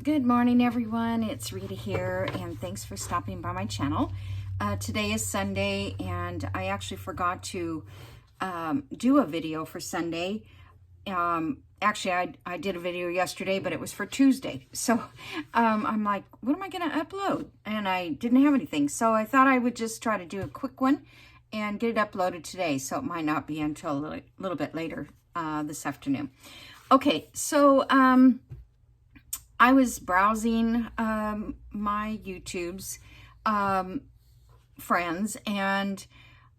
Good morning, everyone. It's Rita here, and thanks for stopping by my channel. Today is Sunday, and I actually forgot to do a video for Sunday. Actually, I did a video yesterday, but it was for Tuesday. So I'm like, what am I going to upload? And I didn't have anything. So I thought I would just try to do a quick one and get it uploaded today. So it might not be until a little bit later this afternoon. Okay, so I was browsing my YouTube's friends, and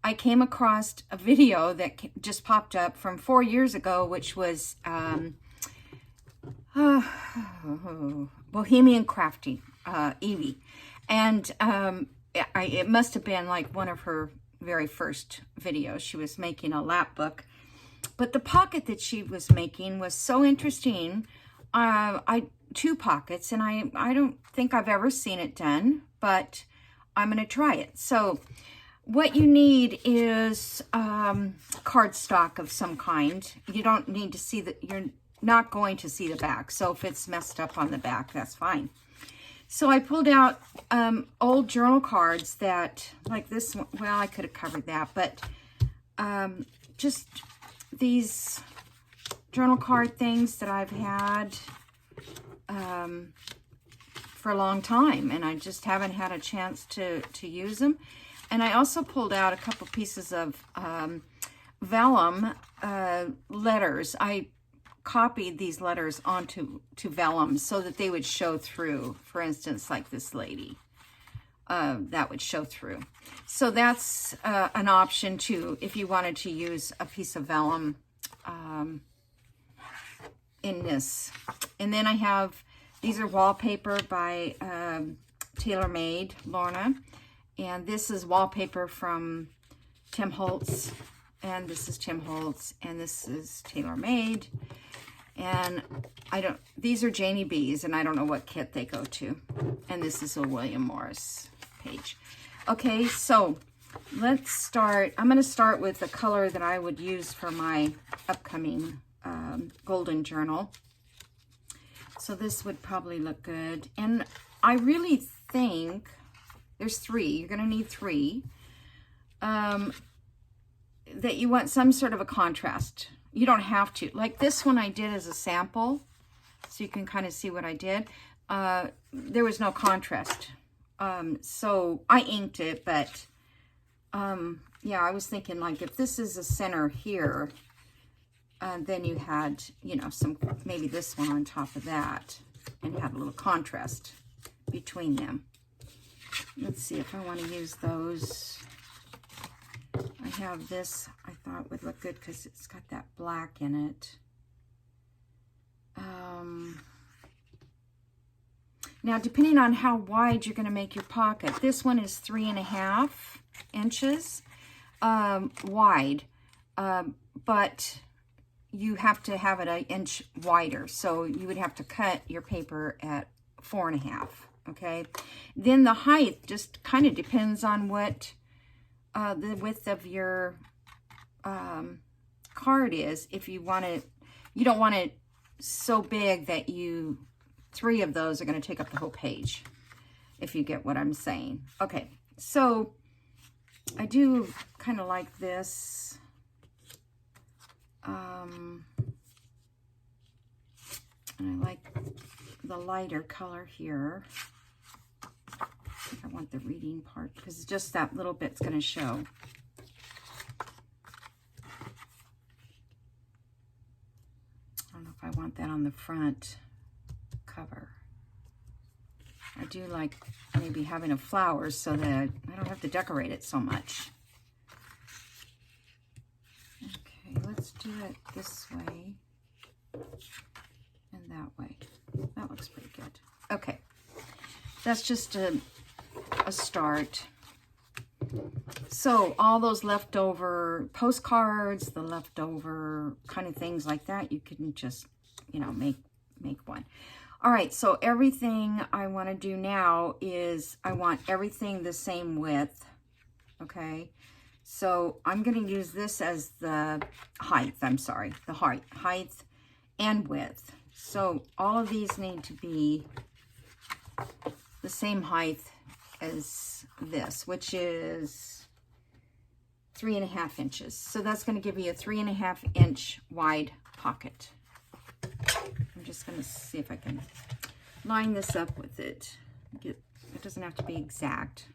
I came across a video that just popped up from 4 years ago, which was Bohemian Crafty, Evie. And it must have been like one of her very first videos. She was making a lap book. But the pocket that she was making was so interesting. Two pockets, and I don't think I've ever seen it done, but I'm going to try it. So what you need is cardstock of some kind. You don't need to see you're not going to see the back. So if it's messed up on the back, that's fine. So I pulled out old journal cards that, like this one, well, I could have covered that, but just these journal card things that I've had for a long time, and I just haven't had a chance to use them. And I also pulled out a couple pieces of vellum letters. I copied these letters onto vellum so that they would show through. For instance, like this lady, that would show through. So that's an option too, if you wanted to use a piece of vellum in this. And then I have, these are wallpaper by TaylorMade, Lorna. And this is wallpaper from Tim Holtz. And this is Tim Holtz. And this is TaylorMade. And these are Janie B's, and I don't know what kit they go to. And this is a William Morris page. Okay, so let's start. I'm going to start with the color that I would use for my upcoming golden journal. So this would probably look good. And I really think there's three. You're going to need three. That you want some sort of a contrast. You don't have to. Like this one I did as a sample, so you can kind of see what I did. There was no contrast. So I inked it, but yeah, I was thinking like if this is a center here, then you had, you know, maybe this one on top of that, and had a little contrast between them. Let's see if I want to use those. I have this, I thought would look good because it's got that black in it. Now, depending on how wide you're going to make your pocket, this one is 3.5 inches wide, but you have to have it an inch wider. So you would have to cut your paper at 4.5, okay? Then the height just kind of depends on what the width of your card is. If you want it, you don't want it so big that three of those are going to take up the whole page, if you get what I'm saying. Okay, so I do kind of like this. And I like the lighter color here. I want the reading part because just that little bit's going to show. I don't know if I want that on the front cover. I do like maybe having a flower so that I don't have to decorate it so much. Okay, let's do it this way and that way. That looks pretty good. Okay, that's just a start. So all those leftover postcards, the leftover kind of things like that, you can just, you know, make one. All right, so everything I want to do now is I want everything the same width, okay? So I'm going to use this as the height, the height and width. So all of these need to be the same height as this, which is 3.5 inches. So that's going to give you a 3.5 inch wide pocket. I'm just going to see if I can line this up with it. It doesn't have to be exact.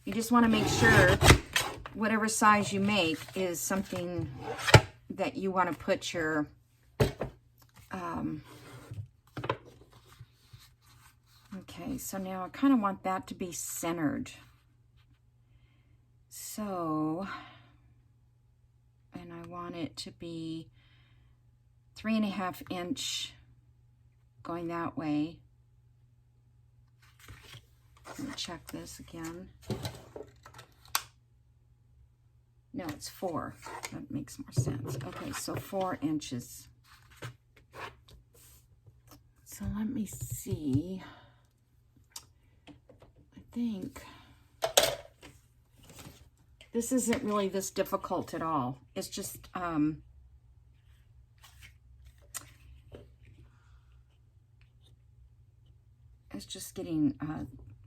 You just want to make sure whatever size you make is something that you want to put your okay, so now I kind of want that to be centered. So, and I want it to be 3.5 inch going that way. Let me check this again. No, it's 4. That makes more sense. Okay, so 4 inches. So let me see. I think this isn't really this difficult at all. It's just getting,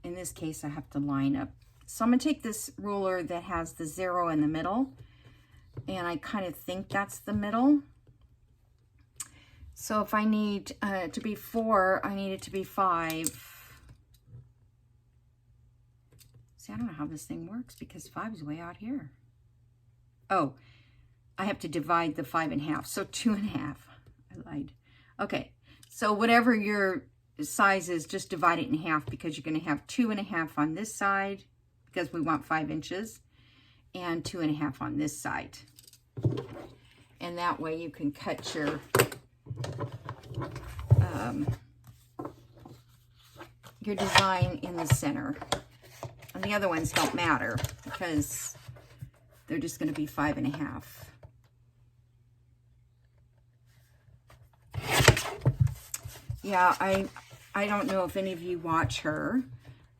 in this case, I have to line up. So I'm going to take this ruler that has the 0 in the middle, and I kind of think that's the middle. So if I need to be 4, I need it to be 5. See, I don't know how this thing works because 5 is way out here. Oh, I have to divide the 5 in half, so 2.5. I lied. Okay, so whatever your size is, just divide it in half because you're going to have 2.5 on this side because we want 5 inches, and 2.5 on this side. And that way you can cut your design in the center. And the other ones don't matter because they're just going to be 5.5. Yeah, I don't know if any of you watch her,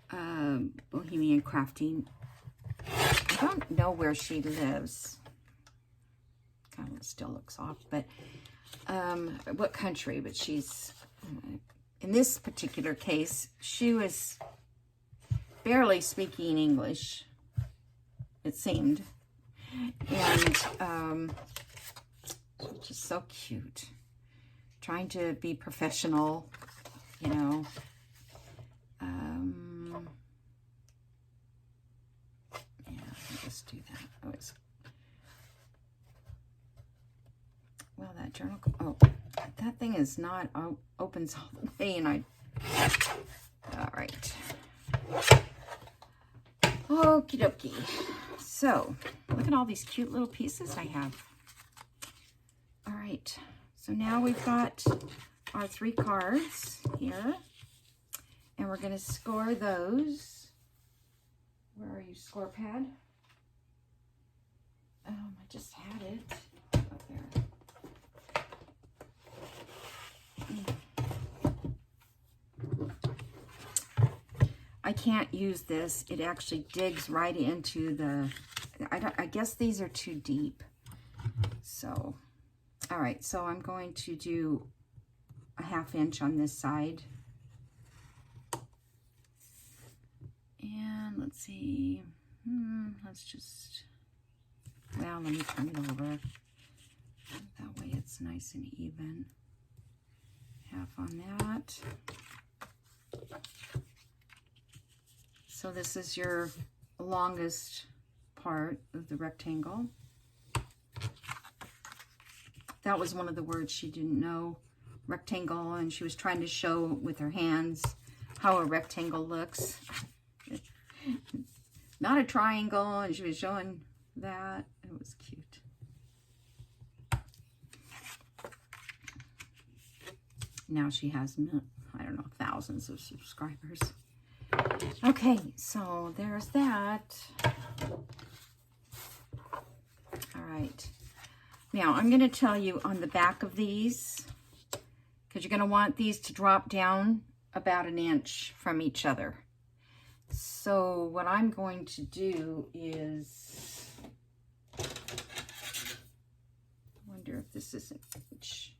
Bohemian Crafting. I don't know where she lives. Kind of still looks off, but what country? But she's, in this particular case, she was barely speaking English, it seemed. And she's just so cute. Trying to be professional, you know. Yeah, I'll just do that. Oh, it's, well, that journal, oh, that thing is not, opens all the way, and all right. Okie dokie. So, look at all these cute little pieces I have. All right. So now we've got our 3 cards here, and we're going to score those. Where are you, score pad? I just had it up there. I can't use this. It actually digs right into the, I guess these are too deep. So, all right, so I'm going to do a 1/2 inch on this side. And let's see, let's just, well, let me turn it over. That way it's nice and even. 1/2 on that. So this is your longest part of the rectangle. That was one of the words she didn't know, rectangle, and she was trying to show with her hands how a rectangle looks. Not a triangle, and she was showing that. It was cute. Now she has, I don't know, thousands of subscribers. Okay, so there's that. All right. Now, I'm going to tell you on the back of these, because you're going to want these to drop down about 1 inch from each other. So what I'm going to do is, I wonder if this is 1 inch.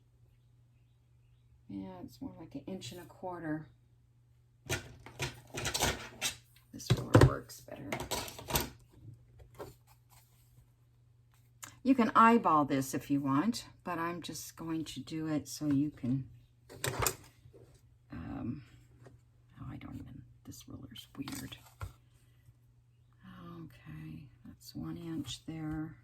Yeah, it's more like 1.25 inches. This ruler works better. You can eyeball this if you want, but I'm just going to do it so you can, oh, I don't even, this ruler's weird. Okay, that's 1 inch there.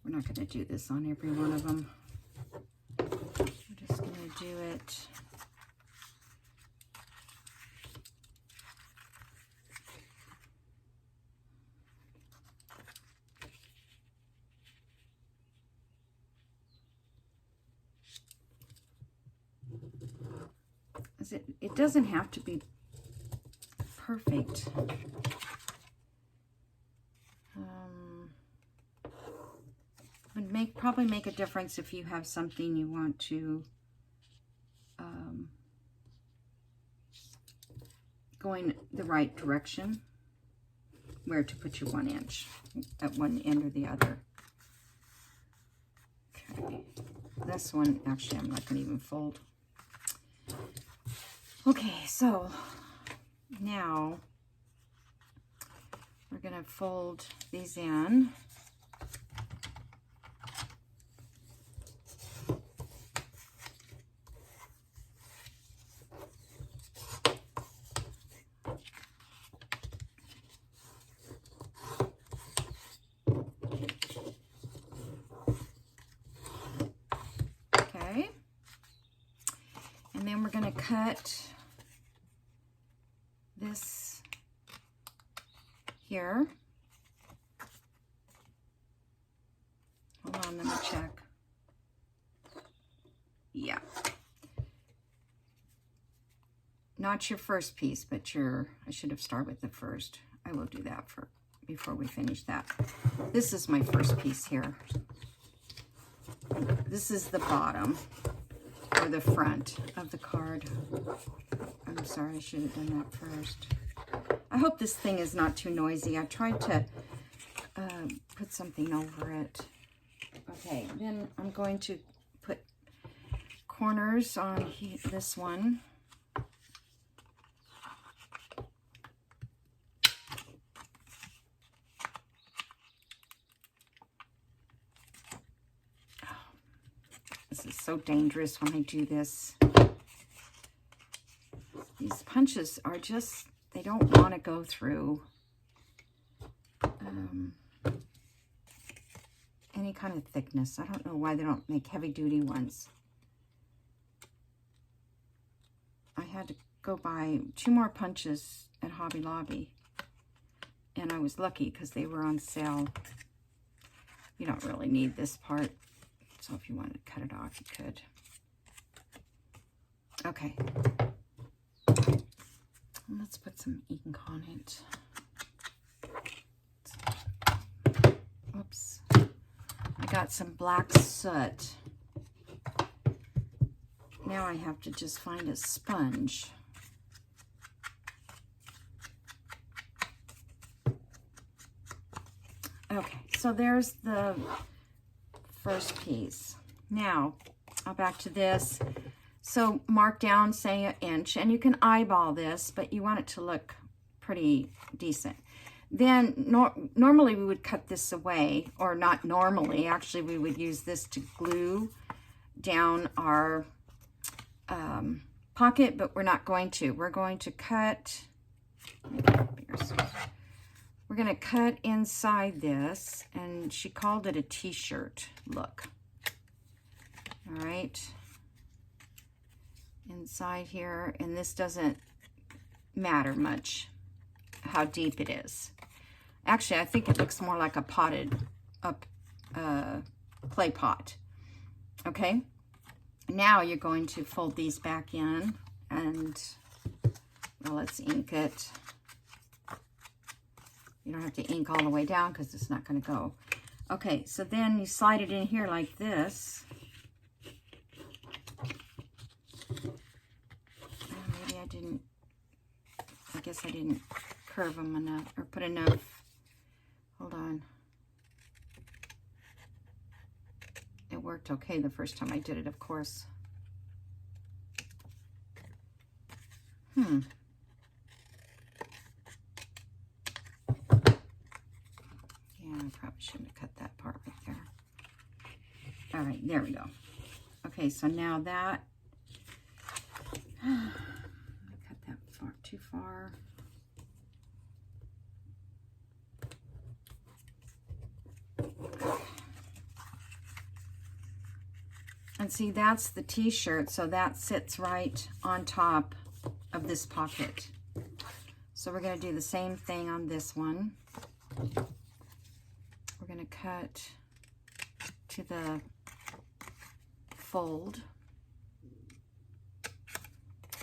We're not going to do this on every one of them. We're just going to do it. It doesn't have to be perfect. Would probably make a difference if you have something you want to going the right direction, where to put your 1 inch at one end or the other. Okay, this one actually I'm not going to even fold. Okay, so now we're going to fold these in. Okay, and then we're going to cut this here. Hold on, let me check. Yeah. Not your first piece, but your, I should have started with the first. I will do that before we finish that. This is my first piece here. This is the bottom or the front of the card. I'm sorry, I should have done that first. I hope this thing is not too noisy. I tried to put something over it. Okay, then I'm going to put corners on this one. This is so dangerous when I do this. These punches are just, they don't want to go through any kind of thickness. I don't know why they don't make heavy-duty ones. I had to go buy 2 more punches at Hobby Lobby, and I was lucky because they were on sale. You don't really need this part, so if you wanted to cut it off, you could. Okay. Let's put some ink on it. Oops. I got some black soot. Now I have to just find a sponge. Okay, so there's the first piece. Now, back to this. So mark down, say 1 inch, and you can eyeball this, but you want it to look pretty decent. Then normally we would cut this away, or not normally, actually we would use this to glue down our pocket, but we're not going to. We're going to cut, we're going to cut inside this, and she called it a t-shirt look. All right. Inside here, and this doesn't matter much how deep it is. Actually, I think it looks more like a potted up clay pot. Okay, now you're going to fold these back in, and well, let's ink it. You don't have to ink all the way down because it's not going to go. Okay, so then you slide it in here like this. guess I didn't curve them enough or put enough. Hold on. It worked okay the first time I did it, of course. Yeah, I probably shouldn't have cut that part right there. All right, there we go. Okay, so now that, I cut that too far. And see, that's the t-shirt, so that sits right on top of this pocket. So we're going to do the same thing on this one. We're going to cut to the fold,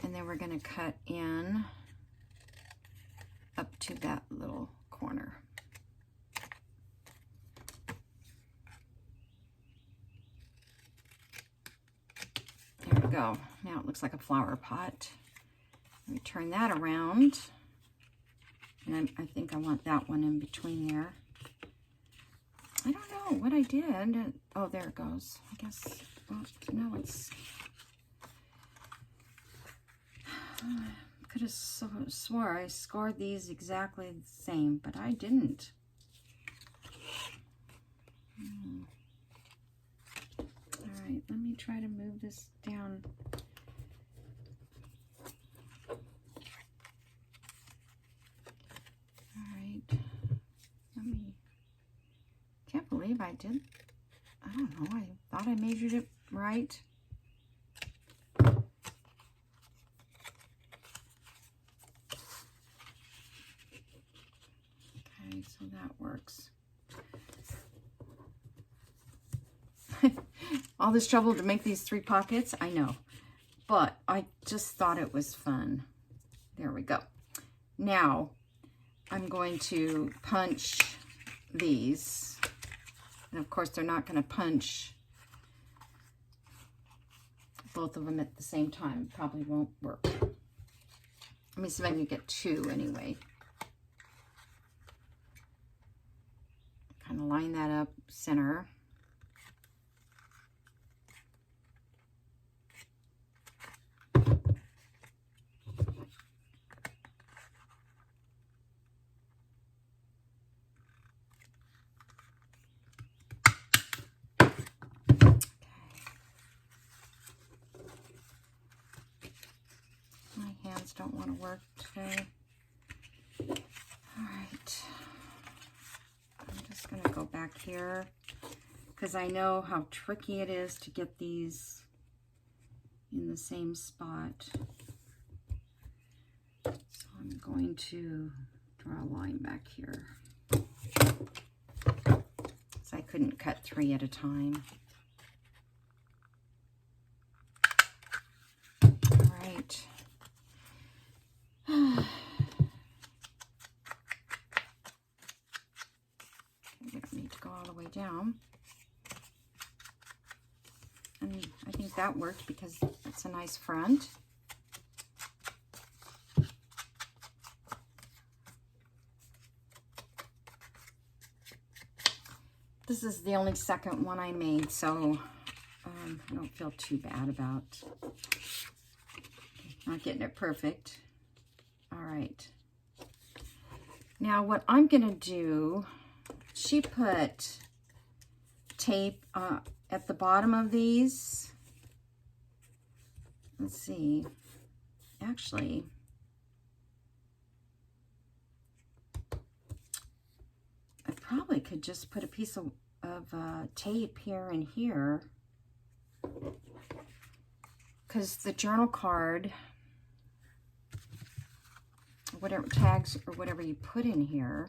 and then we're going to cut in up to that little corner. There we go. Now it looks like a flower pot. Let me turn that around, and I think I want that one in between there. I don't know what I did. Oh, there it goes. I guess, well, no, it's, could have swore I scored these exactly the same, but I didn't. All right, let me try to move this down. All right, let me, can't believe I did. I don't know, I thought I measured it right. Okay, so that works. All this trouble to make these 3 pockets, I know, but I just thought it was fun. There we go. Now I'm going to punch these, and of course they're not going to punch both of them at the same time. Probably won't work. Let me see if I can get 2 anyway. Kind of line that up center. Don't want to work today. All right, I'm just going to go back here because I know how tricky it is to get these in the same spot. So I'm going to draw a line back here. So I couldn't cut 3 at a time. All right. We don't need to go all the way down. And I think that worked because it's a nice front. This is the only second one I made, so I don't feel too bad about not getting it perfect. All right. Now what I'm going to do, she put tape at the bottom of these. Let's see. Actually, I probably could just put a piece of tape here and here, because the journal card, whatever tags or whatever you put in here,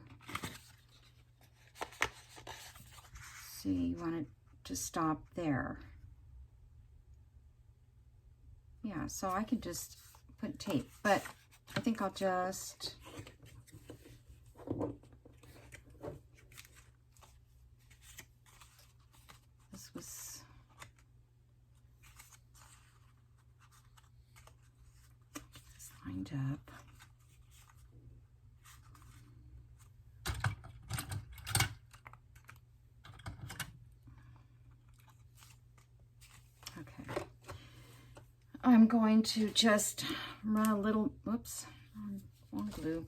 see, you want it to stop there. Yeah, so I could just put tape, but I think I'll just this was this lined up. Okay. I'm going to just run a little, whoops, wrong glue.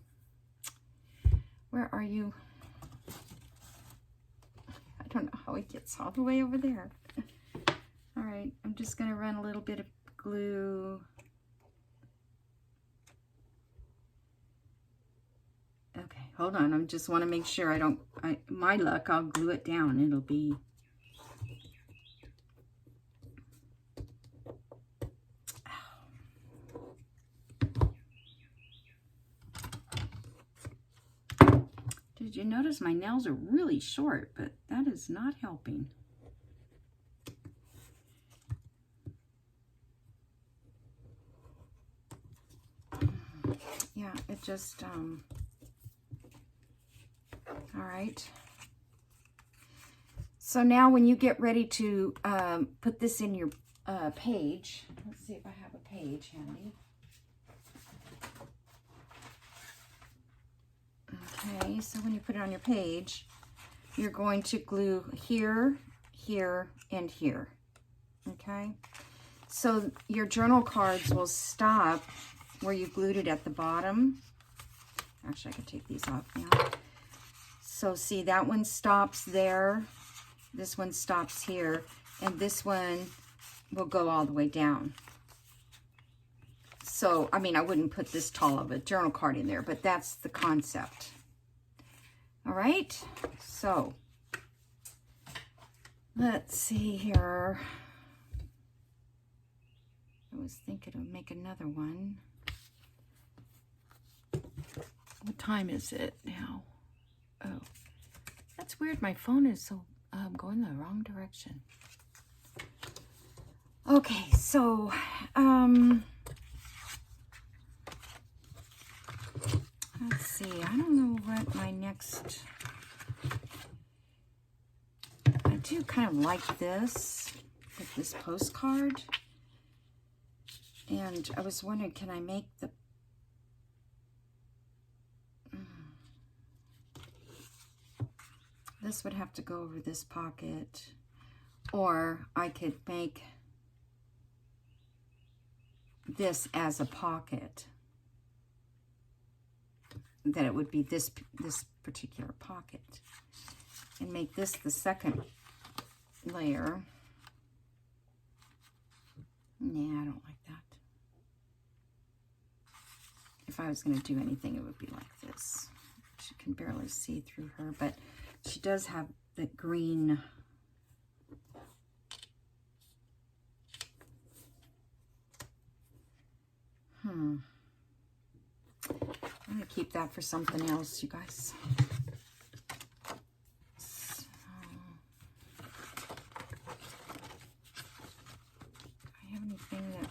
Where are you? I don't know how it gets all the way over there. All right, I'm just going to run a little bit of glue. Okay, hold on. I just want to make sure I don't, my luck, I'll glue it down. It'll be, did you notice my nails are really short, but that is not helping. Yeah, it just, all right. So now when you get ready to put this in your page, let's see if I have a page handy. Okay, so when you put it on your page, you're going to glue here, here, and here. Okay, so your journal cards will stop where you glued it at the bottom. Actually, I can take these off now. So see, that one stops there, this one stops here, and this one will go all the way down. So, I mean, I wouldn't put this tall of a journal card in there, but that's the concept. All right, so let's see here. I was thinking of make another one. What time is it now? Oh, that's weird. My phone is so going the wrong direction. Okay, so let's see. I don't know what my next. I do kind of like this with this postcard, and I was wondering, can I make the this would have to go over this pocket, or I could make this as a pocket, that it would be this particular pocket, and make this the second layer. Nah, I don't like that. If I was going to do anything, it would be like this. You can barely see through her, but she does have the green. I'm going to keep that for something else, you guys. So, do I have anything that...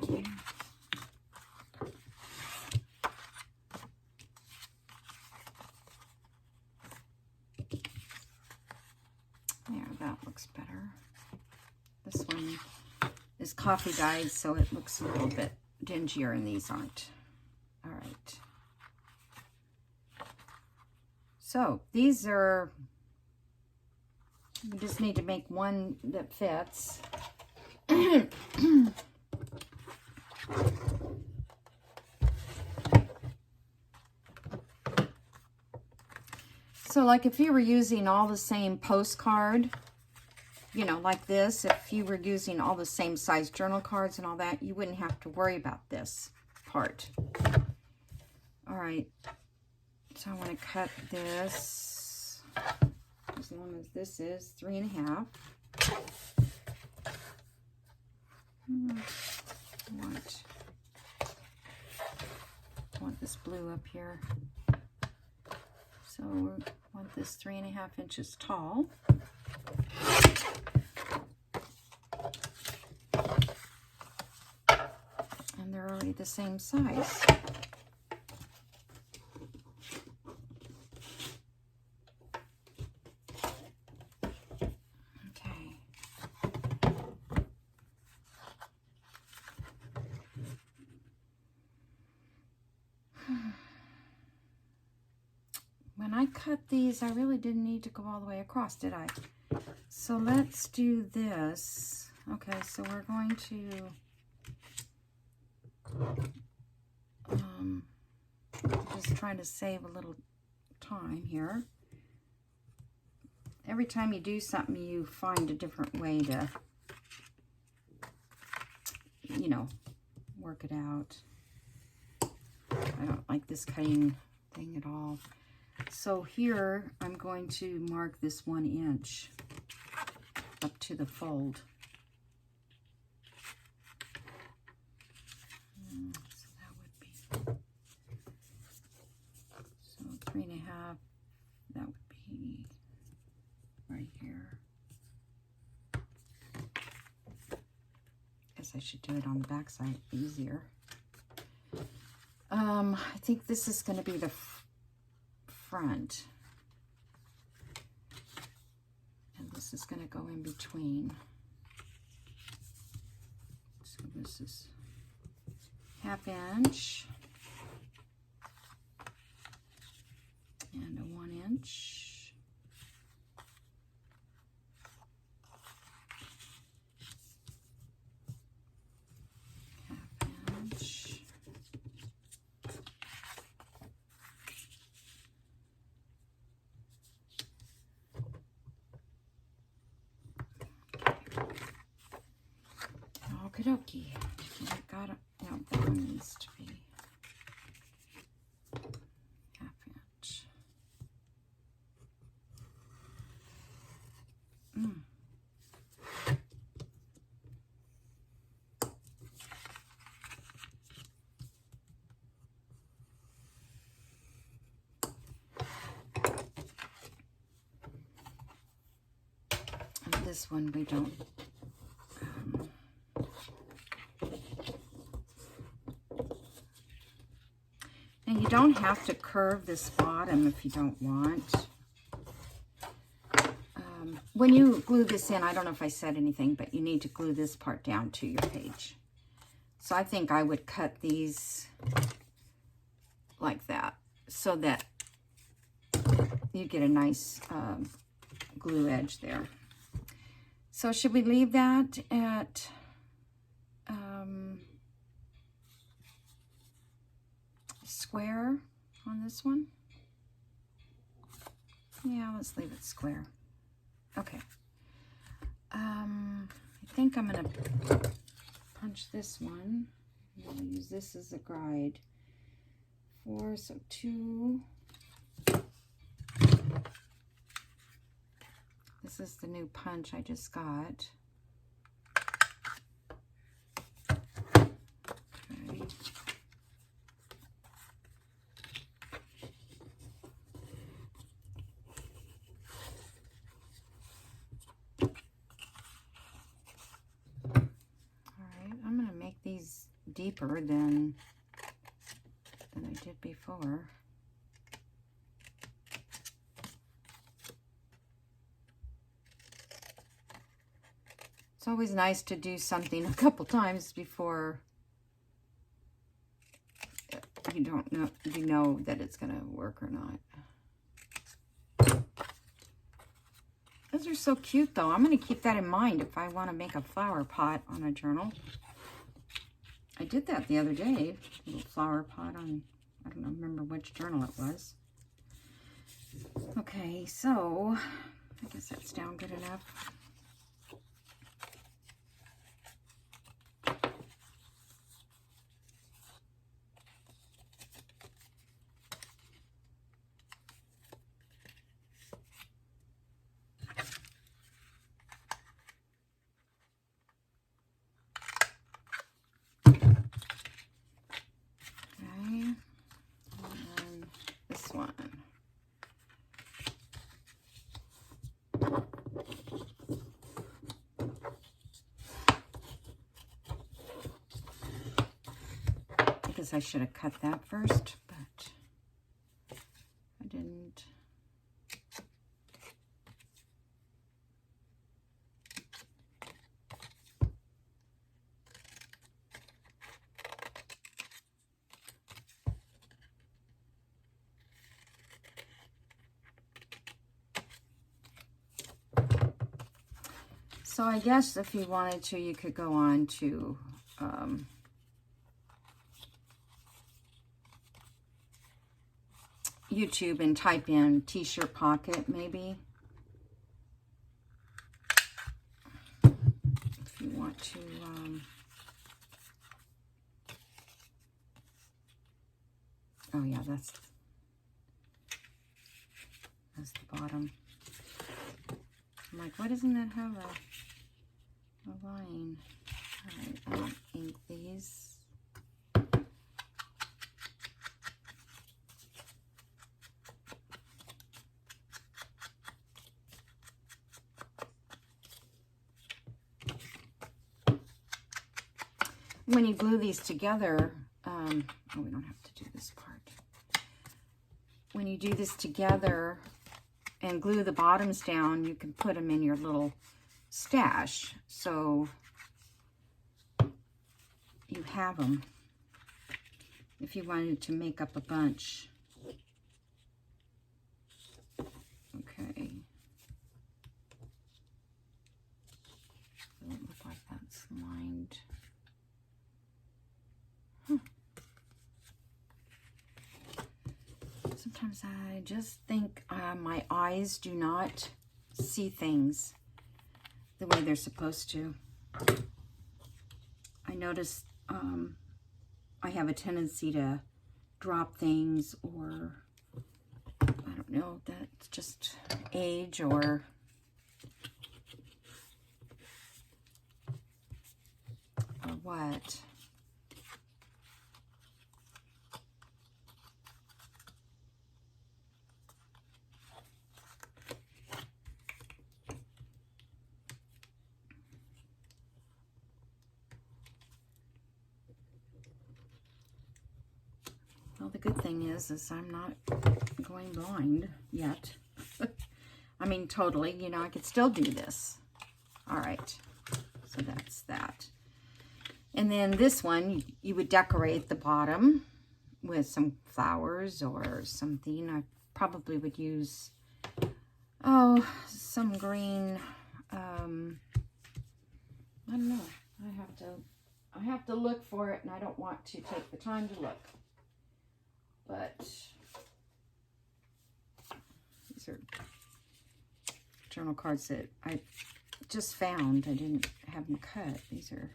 Okay. There, that looks better. This one is coffee dyed, so it looks a little bit dingier, and these aren't. All right. So these are, we just need to make one that fits. So like if you were using all the same postcard, you know, like this, if you were using all the same size journal cards and all that, you wouldn't have to worry about this part. All right, so I want to cut this as long as this is 3.5. I want this blue up here. So we want this 3.5 inches tall. And they're already the same size. I cut these, I really didn't need to go all the way across, did I? So let's do this. Okay, so we're going to just trying to save a little time here. Every time you do something, you find a different way to, you know, work it out. I don't like this cutting thing at all. So here, I'm going to mark this 1 inch up to the fold. So that would be, so 3.5, that would be right here. Guess I should do it on the back side, easier. I think this is going to be the front. And this is going to go in between. So this is 1/2 inch and a 1 inch. Okie dokie. I got it. No, that one needs to be 1/2 inch. And this one we don't. And you don't have to curve this bottom if you don't want. When you glue this in, I don't know if I said anything, but you need to glue this part down to your page. So I think I would cut these like that so that you get a nice glue edge there. So should we leave that at square on this one? Yeah, let's leave it square. Okay. I think I'm going to punch this one. I'm going to use this as a guide. 4, so 2. This is the new punch I just got. Okay. Deeper than I did before. It's always nice to do something a couple times before you know that it's going to work or not. Those are so cute though. I'm going to keep that in mind if I want to make a flower pot on a journal. I did that the other day, a little flower pot on, I don't remember which journal it was. Okay, so I guess that's down good enough. I should have cut that first, but I didn't. So I guess if you wanted to, you could go on to YouTube and type in t-shirt pocket, maybe. If you want to, oh yeah, that's the bottom. I'm like, why doesn't that have a line? All right, I'm gonna ink these. When you glue these together, oh, we don't have to do this part. When you do this together and glue the bottoms down, you can put them in your little stash. So you have them if you wanted to make up a bunch. Okay. Doesn't look like that's lined. Sometimes I just think my eyes do not see things the way they're supposed to. I notice I have a tendency to drop things, or I don't know, that's just age or what. Well, the good thing is I'm not going blind yet. I mean, totally, you know, I could still do this. All right, so that's that. And then this one, you would decorate the bottom with some flowers or something. I probably would use, oh, some green, I don't know. I have to look for it, and I don't want to take the time to look. But these are journal cards that I just found. I didn't have them cut. These are,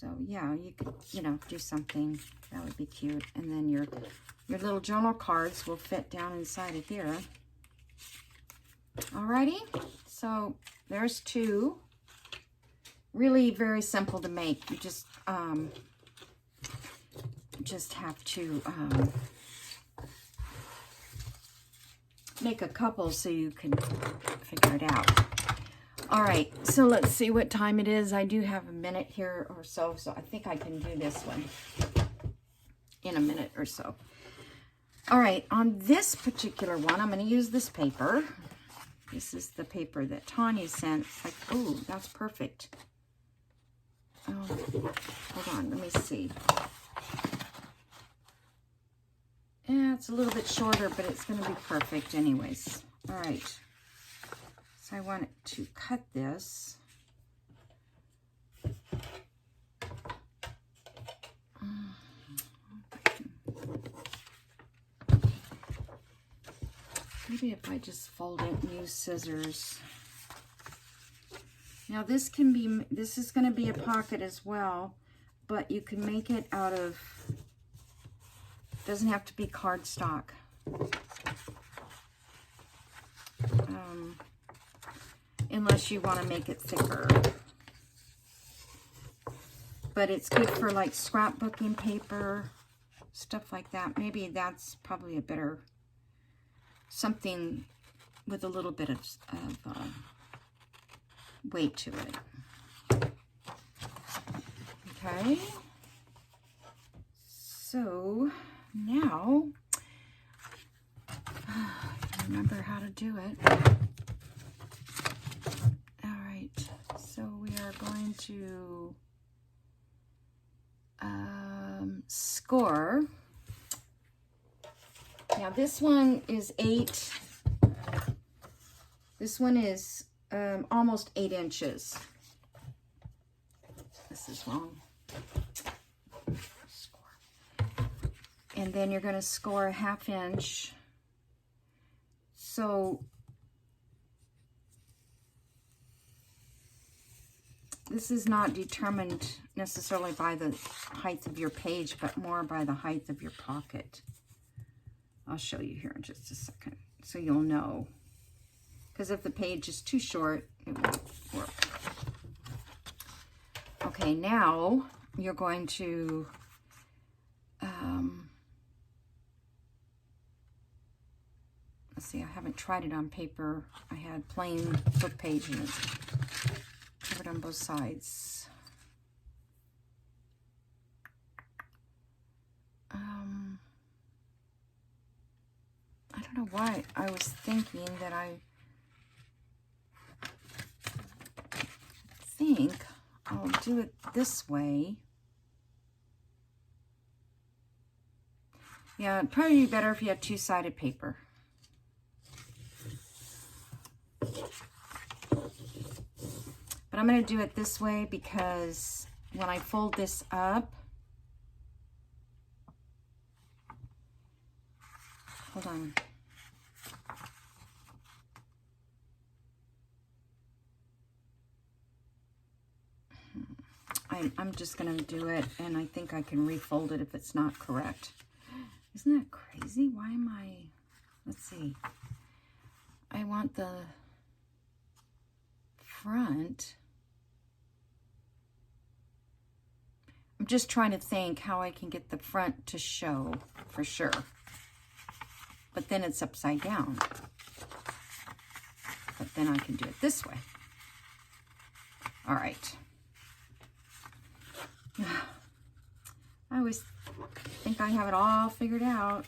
so yeah, you could, you know, do something that would be cute. And then your little journal cards will fit down inside of here. Alrighty, so there's two. Really very simple to make. You just have to make a couple so you can figure it out. All right, so let's see what time it is. I do have a minute here or so, so I think I can do this one in a minute or so. All right, on this particular one, I'm going to use this paper. This is the paper that Tanya sent. It's like, oh, that's perfect. Oh, hold on, let me see. Yeah, it's a little bit shorter, but it's going to be perfect anyways. All right. So I want to cut this. Maybe if I just fold it and use scissors. Now this is going to be a pocket as well, but you can make it out of, doesn't have to be cardstock. Unless you want to make it thicker. But it's good for like scrapbooking paper, stuff like that. Maybe that's probably a better, something with a little bit of weight to it. Okay. So now, I remember how to do it. All right, so we are going to score. Now this one is 8. This one is almost 8 inches. This is wrong. And then you're going to score a 1/2 inch. So this is not determined necessarily by the height of your page, but more by the height of your pocket. I'll show you here in just a second so you'll know. Because if the page is too short, it won't work. Okay, now you're going to let's see, I haven't tried it on paper. I had plain book page and it's covered on both sides. I don't know why I was thinking that I think I'll do it this way. Yeah, it'd probably be better if you had 2-sided paper. But I'm going to do it this way because when I fold this up, hold on. I'm just going to do it, and I think I can refold it if it's not correct. Isn't that crazy? Why am I... Let's see. I want the front. I'm just trying to think how I can get the front to show for sure. But then it's upside down. But then I can do it this way. All right. I always think I have it all figured out.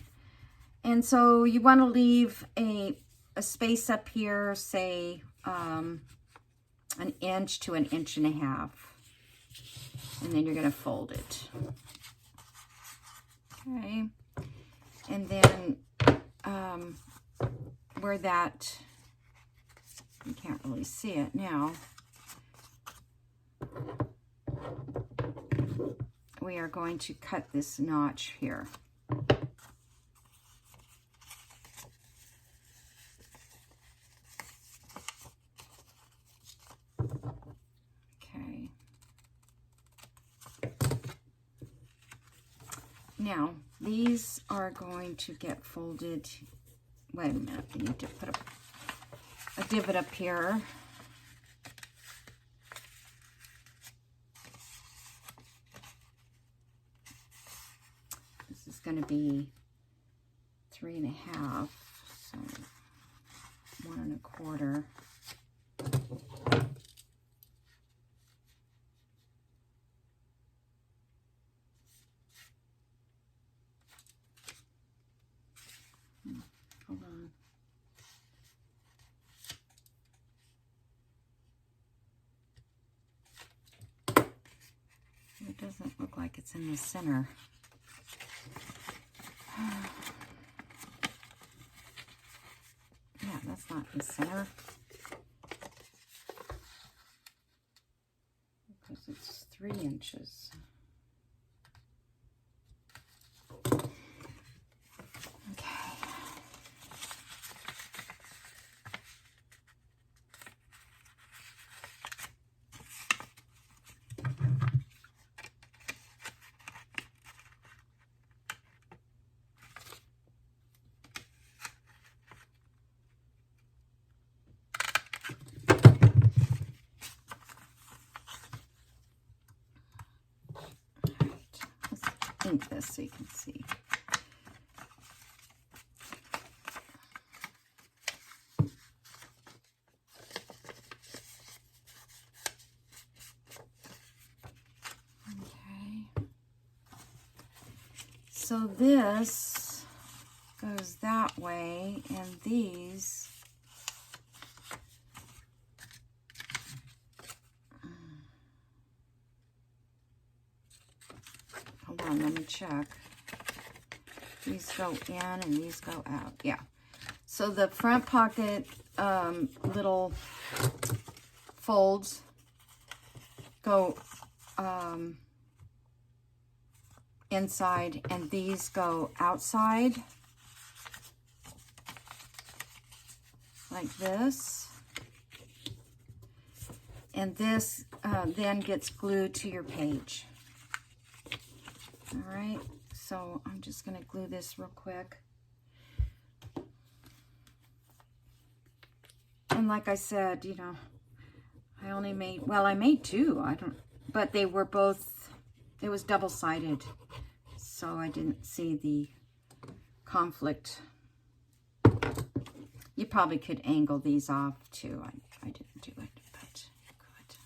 And so you want to leave a space up here, say 1 inch to 1.5 inches. And then you're going to fold it. Okay. And then where that, you can't really see it now, we are going to cut this notch here. Okay. Now, these are going to get folded. Wait a minute, I need to put a divot up here. This is going to be 3.5, so 1 1/4. Hold on. It doesn't look like it's in the center. Yeah, that's not in the center. Because it's 3 inches. This so you can see. Okay. So this goes that way, and these hold on, let me check. These go in and these go out. Yeah. So the front pocket little folds go inside and these go outside like this. And this then gets glued to your page. All right, so I'm just going to glue this real quick. And like I said, you know, I only made, well, I made two. But they were both, it was double-sided. So I didn't see the conflict. You probably could angle these off too. I didn't do it, but good.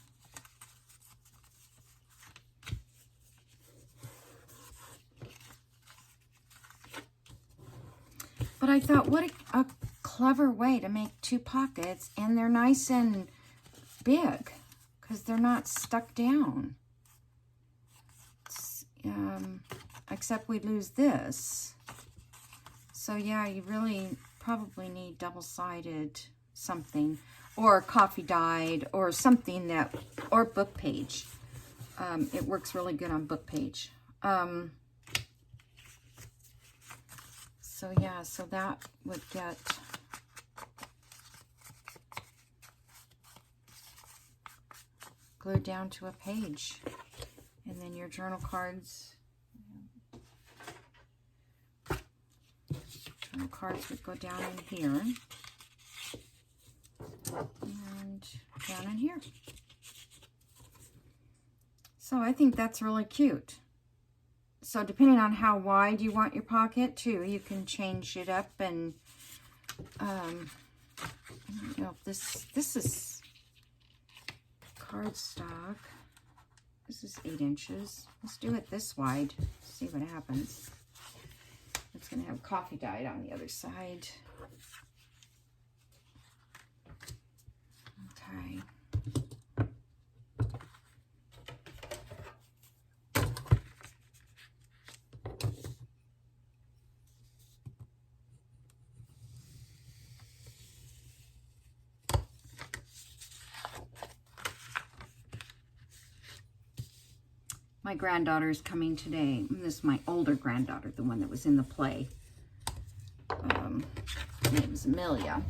But I thought, what a clever way to make two pockets, and they're nice and big because they're not stuck down. Except we lose this. So yeah, you really probably need double-sided something, or coffee dyed, or something that, or book page. It works really good on book page. So yeah, so that would get glued down to a page. And then your journal cards, would go down in here and down in here. So I think that's really cute. So depending on how wide you want your pocket too, you can change it up. And I don't know if this is cardstock. This is 8 inches. Let's do it this wide. See what happens. It's going to have coffee dyed on the other side. Okay. My granddaughter is coming today. This is my older granddaughter, the one that was in the play. Her name is Amelia.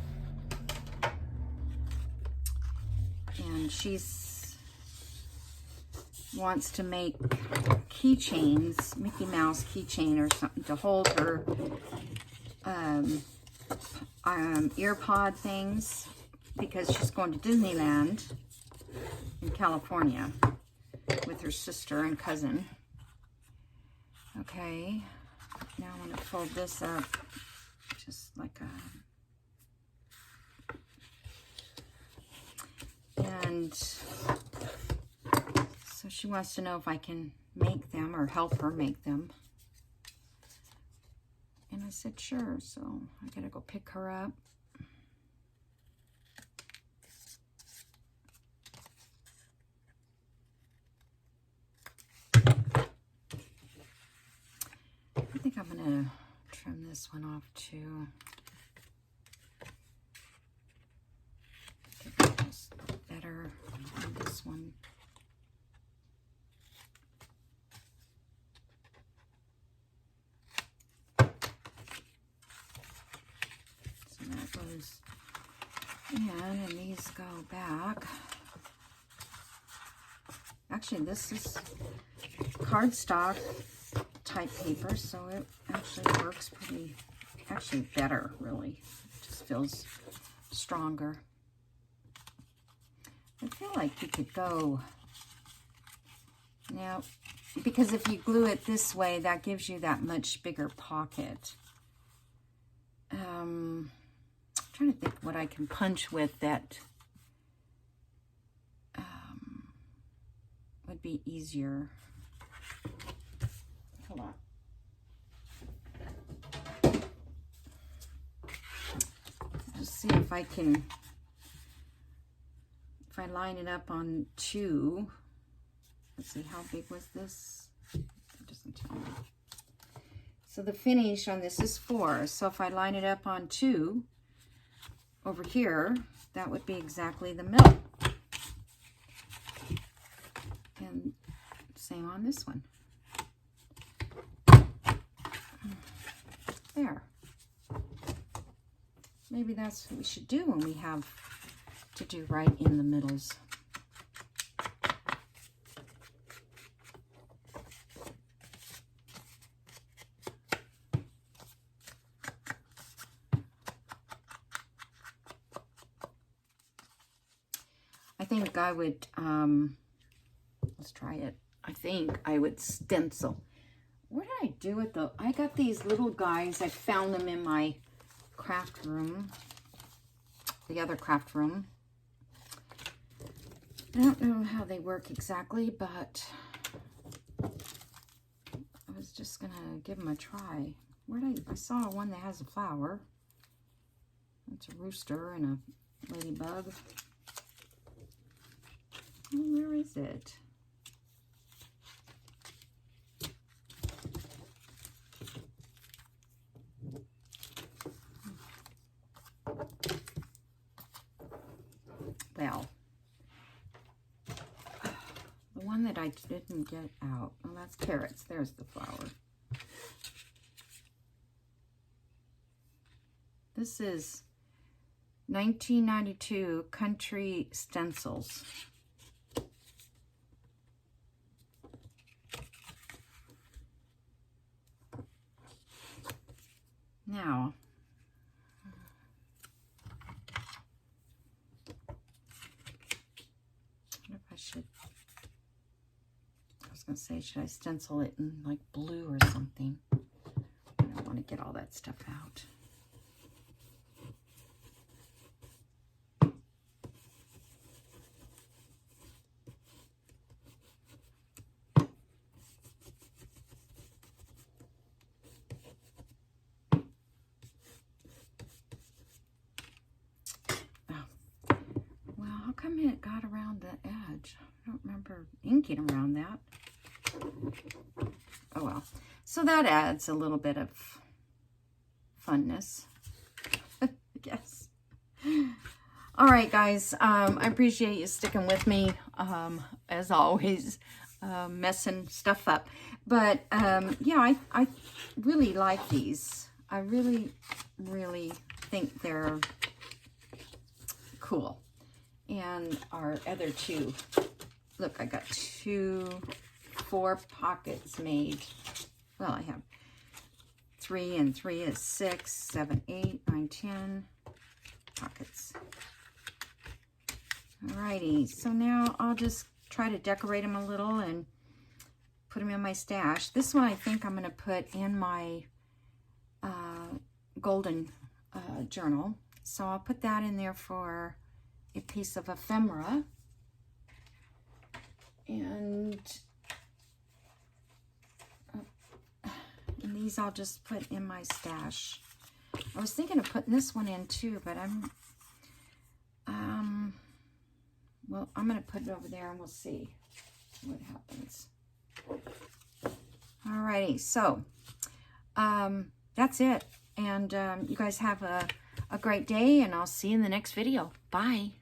And she's wants to make keychains, Mickey Mouse keychain or something to hold her ear pod things, because she's going to Disneyland in California with her sister and cousin. Okay, now I'm going to fold this up just like a... And so she wants to know if I can make them or help her make them. And I said, sure. So I got to go pick her up. I think I'm going to trim this one off too. Get this better on this one. So that goes in, and these go back. Actually, this is cardstock type paper, so it actually works pretty, actually better, really. It just feels stronger. I feel like you could go now, because if you glue it this way, that gives you that much bigger pocket. I'm trying to think what I can punch with that would be easier. Hold on. Just see if I can, if I line it up on 2. Let's see, how big was this? It doesn't tell me. So the finish on this is 4. So if I line it up on 2 over here, that would be exactly the middle. Same on this one. There. Maybe that's what we should do when we have to do right in the middles. I think I would, let's try it. I think I would stencil. What did I do with the, I got these little guys. I found them in my craft room, the other craft room. I don't know how they work exactly, but I was just gonna give them a try. I saw one that has a flower. It's a rooster and a ladybug. Oh, where is it? Well, the one that I didn't get out. Oh, that's carrots. There's the flower. This is 1992 Country Stencils. Now, what if I should, I was going to say, should I stencil it in like blue or something? I don't want to get all that stuff out. How come it got around the edge? I don't remember inking around that. Oh well. So that adds a little bit of funness, I guess. All right, guys. I appreciate you sticking with me, as always, messing stuff up. But yeah, I really like these. I really, really think they're cool. And our other two, look, I got 4 pockets made. Well, I have 3, and 3 is 6, 7, 8, 9, 10 pockets. Alrighty, so now I'll just try to decorate them a little and put them in my stash. This one I think I'm going to put in my golden journal. So I'll put that in there for a piece of ephemera, and these I'll just put in my stash. I was thinking of putting this one in too, but well, I'm gonna put it over there and we'll see what happens. Alrighty, so that's it, and you guys have a great day, and I'll see you in the next video. Bye.